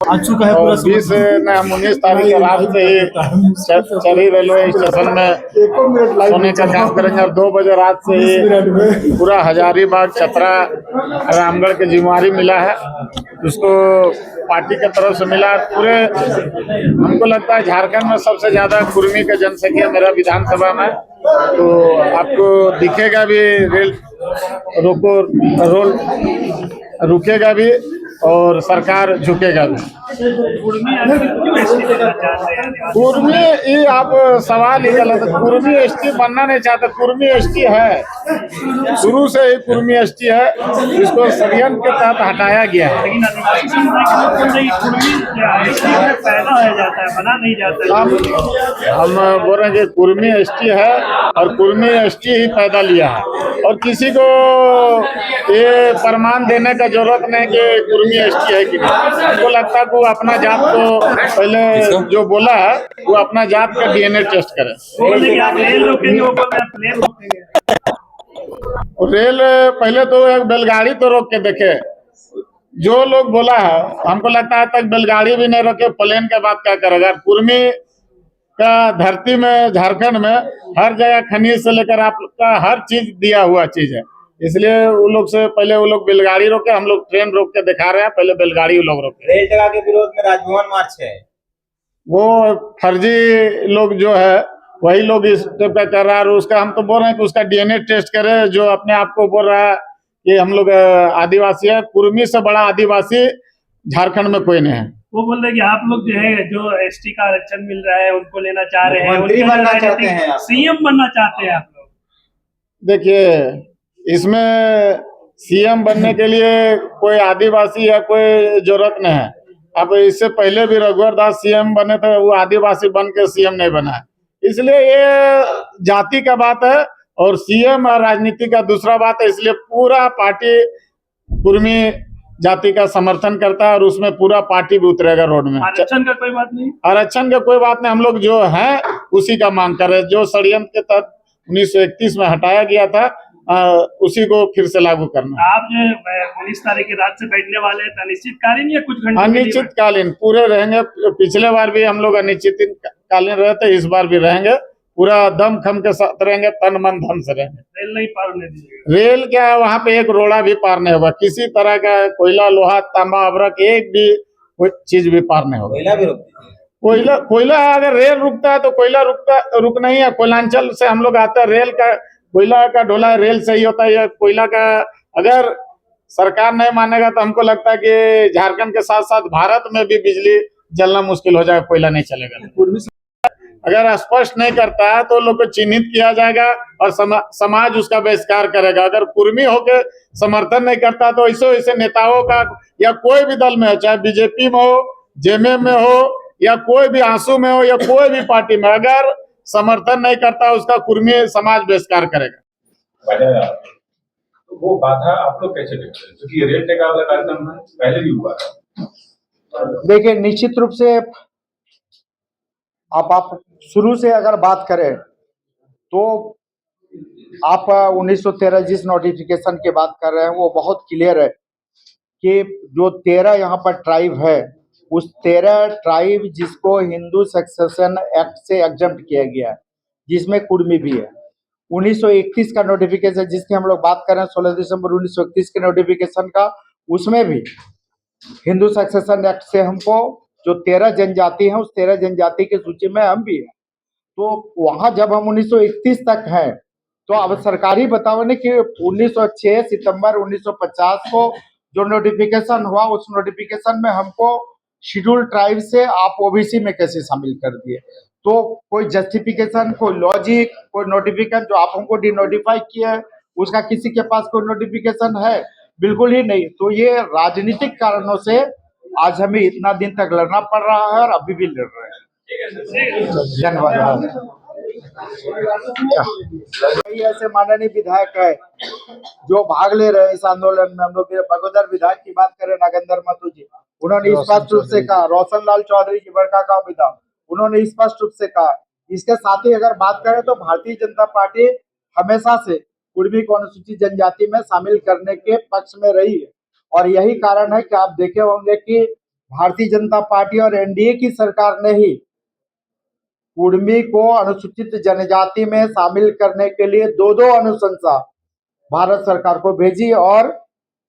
आ चुका है पूरा 19 तारीख रात से ही चरी रेलवे स्टेशन में सोने का काम करेंगे और 2 बजे रात से ही पूरा हजारीबाग चतरा रामगढ़ के जिम्मेवारी मिला है, उसको पार्टी के तरफ से मिला। पूरे हमको लगता है झारखंड में सबसे ज्यादा कुर्मी का जनसंख्या मेरा विधानसभा में, तो आपको दिखेगा भी रेल रोल रुकेगा भी और सरकार झुकेगा भी। कुर्मी ये आप सवाल ही गलत है। कुर्मी एसटी बनना नहीं चाहता, कुर्मी एसटी है, शुरू से ही कुर्मी एसटी है, जिसको षड्यंत्र के तहत हटाया गया है। हम बोल रहे हैं कि कुर्मी एसटी है और कुर्मी एसटी ही पैदा लिया है, और किसी को ये प्रमाण देने का जरूरत नहीं कि कुर्मी एसटी है कि नहीं। हमको लगता है कि वो अपना जात को पहले जो बोला है वो अपना जात का डीएनए टेस्ट करे। रेल पहले तो एक बैलगाड़ी तो रोक के देखे, जो लोग बोला है हमको लगता है तक बैलगाड़ी भी नहीं रोके, प्लेन के बात क्या करेगा। कुर्मी का धरती में झारखंड में हर जगह खनिज से लेकर आपका हर चीज दिया हुआ चीज है, इसलिए वो लोग से पहले वो लोग बैलगाड़ी रोके, हम लोग ट्रेन रोक के दिखा रहे हैं, पहले बैलगाड़ी वो लोग रोके। रेल जगह के विरोध में राजभवन मार्च है, वो फर्जी लोग जो है वही लोग इस टाइप का कर रहा है। और उसका हम तो बोल रहे हैं कि उसका डीएनए टेस्ट करे, जो अपने आप को बोल रहा है कि हम लोग आदिवासी है। कुर्मी से बड़ा आदिवासी झारखंड में कोई नहीं है। वो बोल रहे कि आप लोग जो है जो एसटी का आरक्षण मिल रहा है उनको लेना चाह रहे हैं, मंत्री बनना चाहते हैं, सीएम बनना चाहते हैं आप लोग। देखिए इसमें सीएम बनने के लिए कोई आदिवासी या कोई जरूरत नहीं है। अब इससे पहले भी रघुवर दास सीएम बने थे, वो आदिवासी बन के सीएम नहीं बना है, इसलिए ये जाति का बात है और सीएम और राजनीति का दूसरा बात है। इसलिए पूरा पार्टी कुर्मी जाति का समर्थन करता है और उसमें पूरा पार्टी भी उतरेगा रोड में। आरक्षण का कोई बात नहीं, आरक्षण का कोई बात नहीं, हम लोग जो है उसी का मांग कर रहे हैं। जो षड्यंत्र के तहत 1931 में हटाया गया था उसी को फिर से लागू करना। आप जो 19 तारीख की रात से बैठने वाले हैं, अनिश्चितकालीन या कुछ घंटे? अनिश्चितकालीन पूरे रहेंगे। पिछले बार भी हम लोग अनिश्चितकालीन रहे थे, इस बार भी रहेंगे, पूरा दम खम के साथ रहेंगे, तन मन धन से रहेंगे। रेल नहीं पार होने दीजिएगा। रेल क्या है, वहाँ पे एक रोड़ा भी पार नहीं होगा, किसी तरह का कोयला लोहा तांबा अभ्रक एक भी कोई चीज भी पार नहीं होगा। कोयला भी रुकती है, कोयला अगर रेल रुकता है तो कोयला रुक नहीं है। कोयलांचल से हम लोग आते हैं, रेल का कोयला का ढोला रेल से ही होता है या कोयला का। अगर सरकार नहीं मानेगा तो हमको लगता है कि झारखंड के साथ साथ भारत में भी बिजली जलना मुश्किल हो जाएगा, कोयला नहीं चलेगा। अगर स्पष्ट नहीं करता है तो लोग को चिन्हित किया जाएगा और समाज उसका बहिष्कार करेगा। अगर कुर्मी होके समर्थन नहीं करता तो ऐसे नेताओं का या कोई भी दल में हो, चाहे बीजेपी में हो, जेएमएम में हो या कोई भी आंसू में हो या कोई भी पार्टी में, अगर समर्थन नहीं करता उसका कुर्मी समाज बहिष्कार करेगा। तो वो बाधा आप लोग कैसे देखते हैं, क्योंकि रेल टेका वाला कार्यक्रम पहले भी हुआ है। देखिए निश्चित रूप से आप शुरू से अगर बात करें तो आप 1913 जिस नोटिफिकेशन की बात कर रहे हैं वो बहुत क्लियर है कि जो 13 यहाँ पर ट्राइब है, उस 13 ट्राइब जिसको हिंदू सक्सेशन एक्ट से एग्जम्प्ट किया गया है, जिसमें कुर्मी भी है। 1931 का नोटिफिकेशन जिसकी हम लोग बात कर रहे हैं, 16 दिसंबर 1931 के नोटिफिकेशन का, उसमें भी हिंदू सक्सेशन एक्ट से हमको जो 13 जनजाति हैं उस 13 जनजाति की सूची में हम भी हैं। तो वहां जब हम 1931 तक हैं तो अब सरकारी बताओ ने कि 1906 सितंबर 1950 को जो नोटिफिकेशन हुआ, उस नोटिफिकेशन में हमको शेड्यूल ट्राइब से आप ओबीसी में कैसे शामिल कर दिए। तो कोई जस्टिफिकेशन, कोई लॉजिक, कोई नोटिफिकेशन जो आप हमको डिनोटिफाई किया है उसका किसी के पास कोई नोटिफिकेशन है? बिल्कुल ही नहीं। तो ये राजनीतिक कारणों से आज हमें इतना दिन तक लड़ना पड़ रहा है और अभी भी लड़ रहे हैं। धन्यवाद। ऐसे माननीय विधायक है जो भाग ले रहे हैं इस आंदोलन में। हम लोग बगोदर विधायक की बात करें, नागेंद्र महतो जी, उन्होंने स्पष्ट रूप से कहा। रोशन लाल चौधरी जी बड़कागांव विधायक, उन्होंने स्पष्ट रूप से कहा। इसके साथ ही अगर बात करें तो भारतीय जनता पार्टी हमेशा से कुर्मी को अनुसूचित जनजाति में शामिल करने के पक्ष में रही है और यही कारण है कि आप देखे होंगे कि भारतीय जनता पार्टी और एनडीए की सरकार ने ही कुर्मी को अनुसूचित जनजाति में शामिल करने के लिए दो अनुशंसा भारत सरकार को भेजी और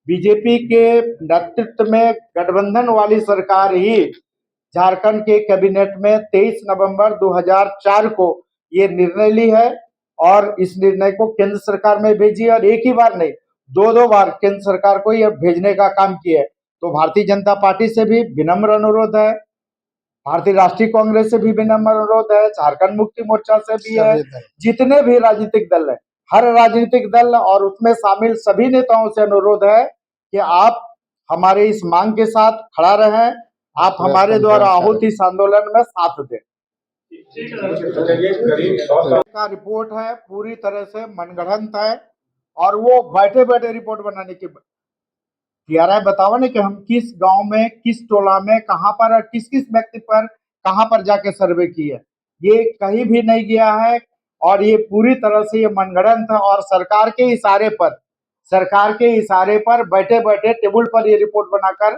बीजेपी के नेतृत्व में गठबंधन वाली सरकार ही झारखंड के कैबिनेट में 23 नवंबर 2004 को ये निर्णय ली है और इस निर्णय को केंद्र सरकार में भेजी और एक ही बार नहीं दो बार केंद्र सरकार को यह भेजने का काम किया है। तो भारतीय जनता पार्टी से भी विनम्र अनुरोध है, भारतीय राष्ट्रीय कांग्रेस से भी विनम्र अनुरोध है, झारखंड मुक्ति मोर्चा से भी है, जितने भी राजनीतिक दल है, हर राजनीतिक दल और उसमें शामिल सभी नेताओं से अनुरोध है कि आप हमारे इस मांग के साथ खड़ा रहें, आप हमारे द्वारा आहूत इस आंदोलन में साथ दें। का रिपोर्ट है पूरी तरह से मनगढ़ंत है और वो बैठे बैठे रिपोर्ट बनाने की टीआरआई बतावा नहीं कि हम किस गांव में, किस टोला में, कहां पर, किस किस व्यक्ति पर, कहां पर जाके सर्वे किए, ये कहीं भी नहीं गया है और ये पूरी तरह से ये मनगढ़ंत है और सरकार के इशारे पर बैठे बैठे टेबल पर ये रिपोर्ट बनाकर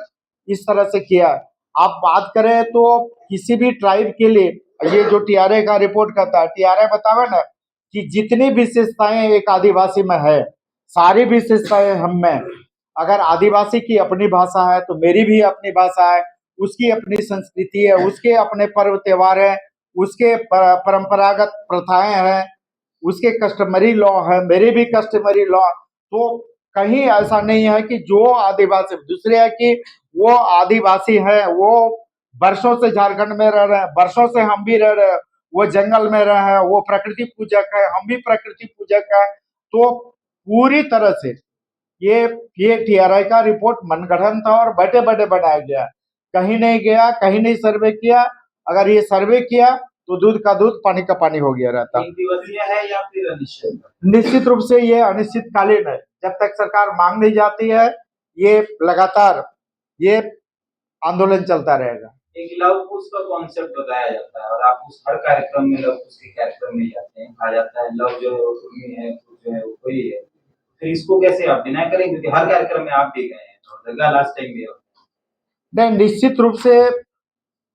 इस तरह से किया। आप बात करें तो किसी भी ट्राइब के लिए ये जो टीआरआई का रिपोर्ट करता है, टीआरआई बतावे ना कि जितनी विशेषताएं एक आदिवासी में है, सारी विशेषताएं हम में। अगर आदिवासी की अपनी भाषा है तो मेरी भी अपनी भाषा है, उसकी अपनी संस्कृति है, उसके अपने पर्व त्योहार है, उसके परंपरागत प्रथाएं हैं, उसके कस्टमरी लॉ है, मेरे भी कस्टमरी लॉ। तो कहीं ऐसा नहीं है कि जो आदिवासी, दूसरे है कि वो आदिवासी है, वो वर्षों से झारखंड में रह रहे हैं, वर्षों से हम भी रह रहे हैं, वो जंगल में रहे हैं, वो प्रकृति पूजक है, हम भी प्रकृति पूजक है। तो पूरी तरह से ये टीआरआई का रिपोर्ट मनगढ़ंत था और बैठे बैठे बनाया गया, कहीं नहीं गया, कहीं नहीं सर्वे किया। अगर ये सर्वे किया तो दूध का दूध पानी का पानी हो गया रहता। 1 दिवसीय है या फिर अनिश्चित? निश्चित रूप से ये अनिश्चितकालीन है, जब तक सरकार मांग नहीं जाती है ये लगातार ये आंदोलन चलता रहेगा। एक लव कुश का कॉन्सेप्ट बताया जाता है और आप उस हर कार्यक्रम में लव कुश के कार्यक्रम में जाते हैं, कहा जाता है लव जो है वो कुर्मी है, कुश जो है वो कोई है। फिर इसको कैसे आप डिनाई करेंगे, क्योंकि हर कार्यक्रम में आप भी गए हैं और जगह लास्ट टाइम भी नहीं, निश्चित रूप से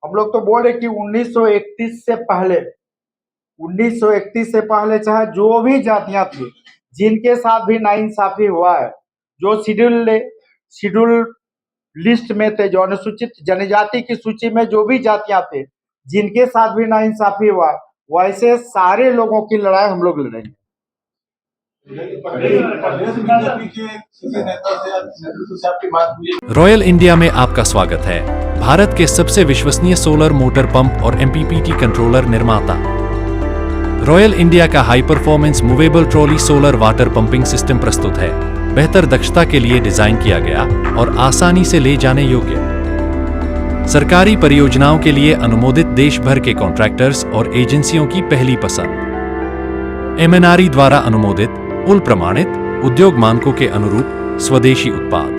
हम लोग तो बोल रहे कि 1931 से पहले चाहे जो भी जातियां थी जिनके साथ भी नाइंसाफी हुआ है, जो शेड्यूल लिस्ट में थे, जो अनुसूचित जनजाति की सूची में जो भी जातियां थे जिनके साथ भी नाइंसाफी हुआ, वैसे सारे लोगों की लड़ाई हम लोग लड़ेंगे। रॉयल इंडिया में आपका स्वागत है। भारत के सबसे विश्वसनीय सोलर मोटर पंप और एमपीपीटी कंट्रोलर निर्माता रॉयल इंडिया का high performance movable trolley solar water pumping system प्रस्तुत है। बेहतर दक्षता के लिए डिजाइन किया गया और आसानी से ले जाने योग्य। सरकारी परियोजनाओं के लिए अनुमोदित देश भर के कॉन्ट्रैक्टर्स और एजेंसियों की पहली पसंद। एमएनआरई द्वारा अनुमोदित, उल प्रमाणित, उद्योग मानकों के अनुरूप स्वदेशी उत्पाद।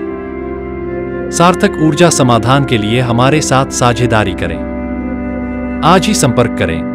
सार्थक ऊर्जा समाधान के लिए हमारे साथ साझेदारी करें। आज ही संपर्क करें।